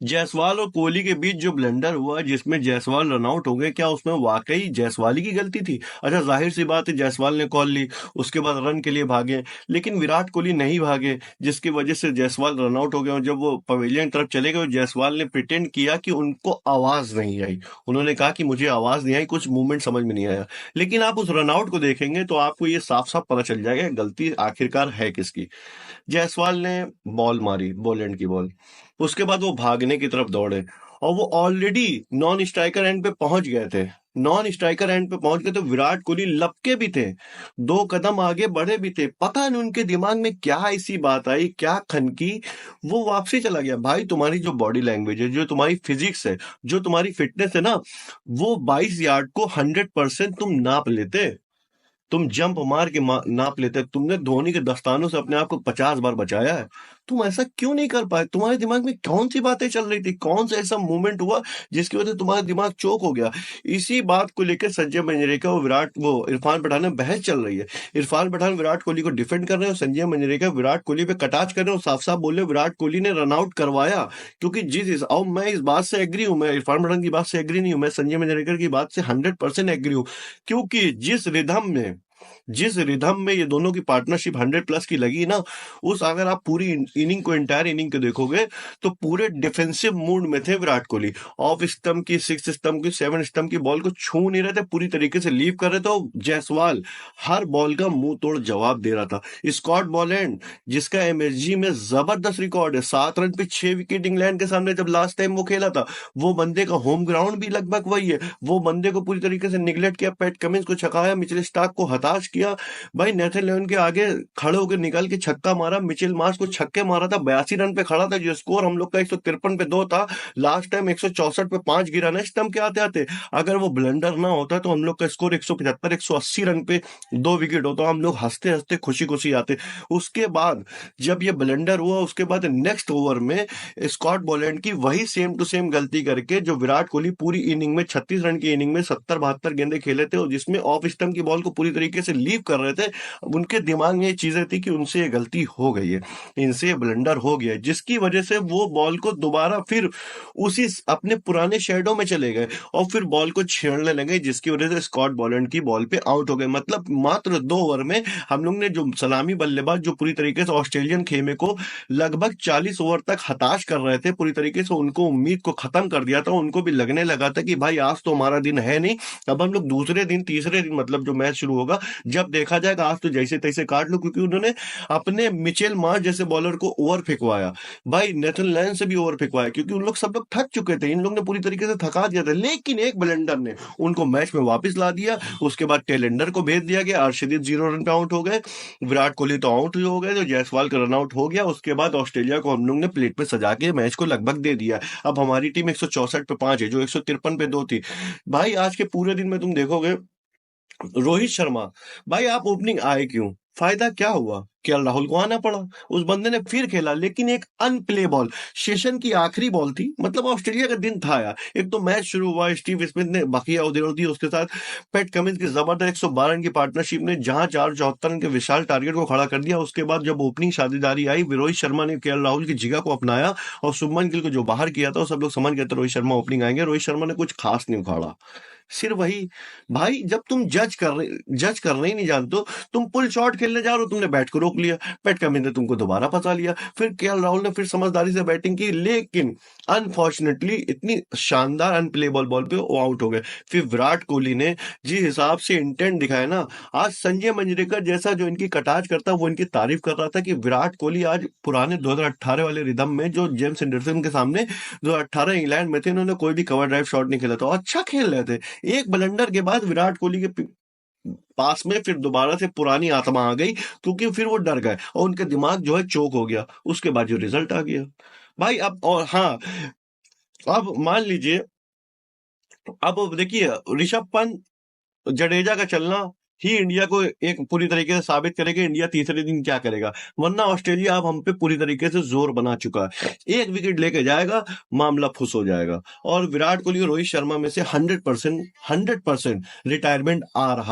जायसवाल और कोहली के बीच जो ब्लंडर हुआ जिसमें जायसवाल रन आउट हो गए, क्या उसमें वाकई जायसवाल ही की गलती थी? अच्छा, जाहिर सी बात है जायसवाल ने कॉल ली, उसके बाद रन के लिए भागे, लेकिन विराट कोहली नहीं भागे, जिसकी वजह से जायसवाल रन आउट हो गए। और जब वो पवेलियन तरफ चले गए, जायसवाल ने प्रिटेंड किया कि उनको आवाज नहीं आई। उन्होंने कहा कि मुझे आवाज नहीं आई, कुछ मूवमेंट समझ में नहीं आया। लेकिन आप उस रनआउट को देखेंगे तो आपको ये साफ साफ पता चल जाएगा गलती आखिरकार है किसकी। जायसवाल ने बॉल मारी, बॉलैंड की बॉल, उसके बाद वो भागने की तरफ दौड़े और वो ऑलरेडी नॉन स्ट्राइकर एंड पे पहुंच गए थे। नॉन स्ट्राइकर एंड पे पहुंच गए तो विराट कोहली लपके भी थे, 2 कदम आगे बढ़े भी थे। पता नहीं उनके दिमाग में क्या ऐसी बात आई, क्या खनकी, वो वापसी चला गया। भाई, तुम्हारी जो बॉडी लैंग्वेज है, जो तुम्हारी फिजिक्स है, जो तुम्हारी फिटनेस है ना, वो 22 यार्ड को 100% तुम नाप लेते। तुम जंप मार के नाप लेते। तुमने धोनी के दस्तानों से अपने आप को 50 बार बचाया है। तुम ऐसा क्यों नहीं कर पाए? तुम्हारे दिमाग में कौन सी बातें चल रही थी? कौन सा ऐसा मूवमेंट हुआ जिसकी वजह से तुम्हारा दिमाग चौक हो गया? इसी बात को लेकर संजय मंजरेकर और इरफान पठान में बहस चल रही है। इरफान पठान विराट कोहली को डिफेंड कर रहे हैं और संजय मंजरेकर विराट कोहली पे कटाक्ष कर रहे हैं और साफ साफ बोल रहे हैं विराट कोहली ने रन आउट करवाया। क्योंकि और मैं इस बात से एग्री हूं, मैं इरफान पठान की बात से एग्री नहीं हूं, मैं संजय मंजरेकर की बात से 100% एग्री हूं। क्योंकि जिस रिदम में ये दोनों की पार्टनरशिप 100+ की लगी ना, उस अगर आप पूरी इनिंग को, एंटायर इनिंग को देखोगे तो पूरे डिफेंसिव मूड में थे विराट कोहली। ऑफ स्टंप की, 6 स्टंप की, 7 स्टंप की बॉल को छू नहीं रहे थे, पूरी तरीके से लीव कर रहे थे। और जायसवाल हर बॉल का मुंह तोड़ जवाब दे रहा था। स्कॉट बॉलैंड, जिसका एमएसजी में जबरदस्त रिकॉर्ड है, 7 रन पे 6 विकेट इंग्लैंड के सामने जब लास्ट टाइम वो खेला था, वो बंदे का होम ग्राउंड भी लगभग वही है। वो बंदे को पूरी तरीके से निगलेक्ट किया, पैट कमिंस को छकाया, मिचेल स्टार्क को हताश किया। भाई, नेथन लियोन के आगे खड़े होकर निकाल के छक्का मारा, मिचेल मार्श को छक्के मारा था, 82 रन पे खड़ा था। जो स्कोर हम लोग का 153 पे 2 था, लास्ट टाइम 164 पे 5 गिरा ना स्टंप के आते आते। अगर वो ब्लंडर ना होता तो हम लोग का स्कोर 175 180 रन पे 2 विकेट होता, हम लोग हंसते हंसते खुशी खुशी आते। उसके बाद जब ये ब्लंडर हुआ, उसके बाद नेक्स्ट ओवर में स्कॉट बॉलैंड की वही सेम टू सेम गलती करके, जो विराट कोहली पूरी इनिंग में 36 रन की इनिंग में 70-72 गेंदे खेले थे और जिसमें ऑफ स्टंप की बॉल को पूरी तरीके से लीव कर रहे थे, उनके दिमाग में ये चीजें थी कि उनसे ये गलती हो गई है, इनसे ये ब्लंडर हो गया है, जिसकी वजह से वो बॉल को दोबारा फिर उसी अपने पुराने शेडो में चले गए और फिर बॉल को छेड़ने लगे, जिसकी वजह से स्कॉट बॉलैंड की बॉल पे आउट हो गए। मतलब मात्र 2 ओवर में हम लोग ने जो सलामी बल्लेबाज जो पूरी तरीके से ऑस्ट्रेलियन खेमे को लगभग 40 ओवर तक हताश कर रहे थे, पूरी तरीके से उनको उम्मीद को खत्म कर दिया था। उनको भी लगने लगा था कि भाई आज तो हमारा दिन है नहीं, अब हम लोग दूसरे दिन, तीसरे दिन, मतलब जो मैच शुरू होगा जब देखा जाएगा, आज तो जैसे तैसे काट लो। क्योंकि उन्होंने अपने मिचेल मार्श जैसे बॉलर को ओवर फेंकवाया, भाई नेथन लायन से भी ओवर फेंकवाया, क्योंकि उन लोग सब लोग थक चुके थे, इन लोग ने पूरी तरीके से थका दिया था। लेकिन एक ब्लंडर ने उनको मैच में वापस ला दिया। उसके बाद टेलेंडर को भेज दिया गया, अर्शदीप 0 रन पे आउट हो गए, विराट कोहली तो आउट ही हो गए, तो जायसवाल का रन आउट हो गया। उसके बाद ऑस्ट्रेलिया को हम लोग ने प्लेट पे सजा के मैच को लगभग दे दिया। अब हमारी टीम 164 पे 5 है, जो 153 पे 2 थी। भाई, आज के पूरे दिन में तुम देखोगे रोहित शर्मा, भाई आप ओपनिंग आए क्यों? फायदा क्या हुआ? क्या राहुल को आना पड़ा? उस बंदे ने फिर खेला, लेकिन एक अनप्ले बॉल, सेशन की आखिरी बॉल थी। मतलब ऑस्ट्रेलिया का दिन था यार। एक तो मैच शुरू हुआ, स्टीव स्मिथ ने बखिया उधेड़ दी, उसके साथ पैट कमिंस की जबरदस्त 112 रन की पार्टनरशिप ने जहां 474 रन के विशाल टारगेट को खड़ा कर दिया। उसके बाद जब ओपनिंग साझेदारी आई, रोहित शर्मा ने के राहुल की जगह को अपनाया और शुभमन गिल को जो बाहर किया था, सब लोग समझ गए थे रोहित शर्मा ओपनिंग आएंगे। रोहित शर्मा ने कुछ खास नहीं उखाड़ा, सिर्फ वही। भाई, जब तुम जज करने ही नहीं जानते हो, तुम पुल शॉट खेलने जा रहे हो, तुमने बैट को रोक लिया, पैट कमिंस ने तुमको दोबारा फंसा लिया, फिर केएल राहुल ने फिर समझदारी से बैटिंग की, लेकिन अनफॉर्चुनेटली इतनी शानदार अनप्लेबल बॉल पे वो आउट हो गए। फिर विराट कोहली ने जिस हिसाब से इंटेंट दिखाया ना, आज संजय मंजरेकर जैसा जो इनकी कटाक्ष करता, वो इनकी तारीफ कर रहा था कि विराट कोहली आज पुराने 2018 वाले रिदम में, जो जेम्स एंडरसन के सामने 2018 इंग्लैंड में थे, इन्होंने कोई भी कवर ड्राइव शॉट नहीं खेला था, अच्छा खेल रहे थे। एक ब्लंडर के बाद विराट कोहली के पास में फिर दोबारा से पुरानी आत्मा आ गई, क्योंकि फिर वो डर गए और उनका दिमाग जो है चोक हो गया। उसके बाद जो रिजल्ट आ गया भाई। अब और हाँ, अब मान लीजिए, अब देखिए ऋषभ पंत, जडेजा का चलना ही इंडिया को एक पूरी तरीके से साबित करेगा इंडिया तीसरे दिन क्या करेगा। वरना ऑस्ट्रेलिया अब हम पे पूरी तरीके से जोर बना चुका है, 1 विकेट लेके जाएगा, मामला फुस हो जाएगा। और विराट कोहली और रोहित शर्मा में से 100% रिटायरमेंट आ रहा।